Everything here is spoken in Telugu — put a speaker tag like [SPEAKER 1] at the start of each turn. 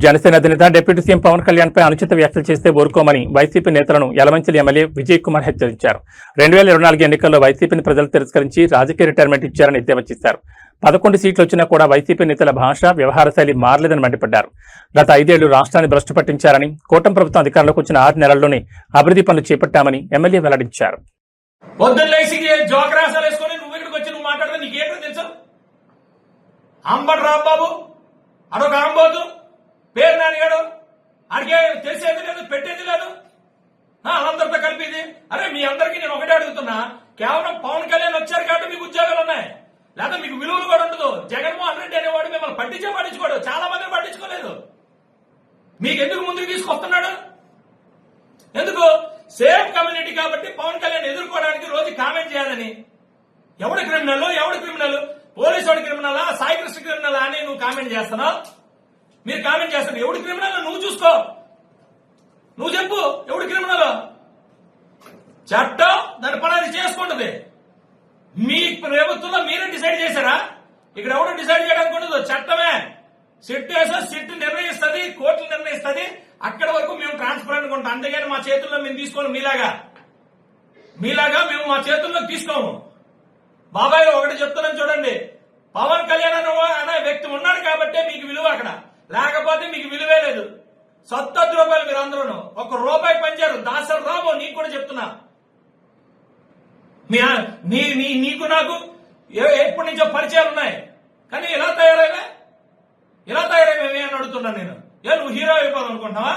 [SPEAKER 1] జనసేన అధినేత డిప్యూటీ సీఎం పవన్ కళ్యాణ్ పై అనుచిత వ్యాఖ్యలు చేస్తే ఊరుకోమని వైసీపీ నేతలను యలమంచిలి ఎమ్మెల్యే విజయ్ కుమార్ హెచ్చరించారు. 2024 ఎన్నికల్లో వైసీపీని ప్రజలు తిరస్కరించి రాజకీయ రిటైర్మెంట్ ఇచ్చారని ఎద్దేవా చేశారు. 11 సీట్లు వచ్చినా కూడా వైసీపీ నేతల భాష, వ్యవహార శైలి మారలేదని మండిపడ్డారు. గత 5 ఏళ్లు రాష్ట్రాన్ని భ్రష్టు పట్టించారని, కూటమి ప్రభుత్వం అధికారంలోకి వచ్చిన 6 నెలల్లోనే అభివృద్ధి పనులు చేపట్టామని ఎమ్మెల్యే వెల్లడించారు.
[SPEAKER 2] పేరు నానిగాడు అడిగే తెలిసేది లేదు, పెట్టేది లేదు, అందరితో కలిపిది. అరే మీ అందరికీ నేను ఒకటే అడుగుతున్నా, కేవలం పవన్ కళ్యాణ్ వచ్చారు కాబట్టి మీకు ఉద్యోగాలు ఉన్నాయి, లేదా మీకు విలువలు కూడా ఉండదు. జగన్మోహన్ రెడ్డి అనేవాడు మిమ్మల్ని పట్టించుకోడు, చాలా మందిని పట్టించుకోలేదు. మీకు ఎందుకు ముందుకు తీసుకొస్తున్నాడు? ఎందుకు? సేమ్ కమ్యూనిటీ కాబట్టి పవన్ కళ్యాణ్ ఎదుర్కోవడానికి రోజు కామెంట్ చేయాలని. ఎవడు క్రిమినల్, పోలీసు వాడు క్రిమినలా, సాయి కృష్ణ క్రిమినలా అని నువ్వు కామెంట్ చేస్తున్నావు. మీరు కామెంట్ చేస్తారు. ఎవడు క్రిమినల్ నువ్వు చూసుకో, నువ్వు చెప్పు ఎవడు క్రిమినల్. చట్టం దాని పని అది చేసుకుంటది. మీ ప్రభుత్వంలో మీరే డిసైడ్ చేశారా? ఇక్కడ ఎవడు డిసైడ్ చేయడానికి ఉండదు, చట్టమే. సిట్ వేసో సిట్ నిర్ణయిస్తుంది, కోర్టులు నిర్ణయిస్తుంది. అక్కడ వరకు మేము ట్రాన్స్పరెంట్ గా ఉంటాం. అంతేగాని మా చేతుల్లో మేము తీసుకోను. మీలాగా మేము మా చేతుల్లో తీసుకోము. బాబాయ్ ఒకటి చెప్తున్నాను చూడండి, పవన్ కళ్యాణ్ అనే వ్యక్తి ఉన్నాడు కాబట్టి మీకు విలువ, అక్కడ లేకపోతే మీకు విలువే లేదు. ₹70 మీరు అందరూ ₹1 పనిచేయరు. దాసరి రాబో నీకు కూడా చెప్తున్నా, నీకు నాకు ఎప్పటి నుంచో పరిచయాలు ఉన్నాయి. కానీ ఇలా తయారైనా అని అడుగుతున్నా నేను. నువ్వు హీరో అయిపోవాలనుకుంటున్నావా?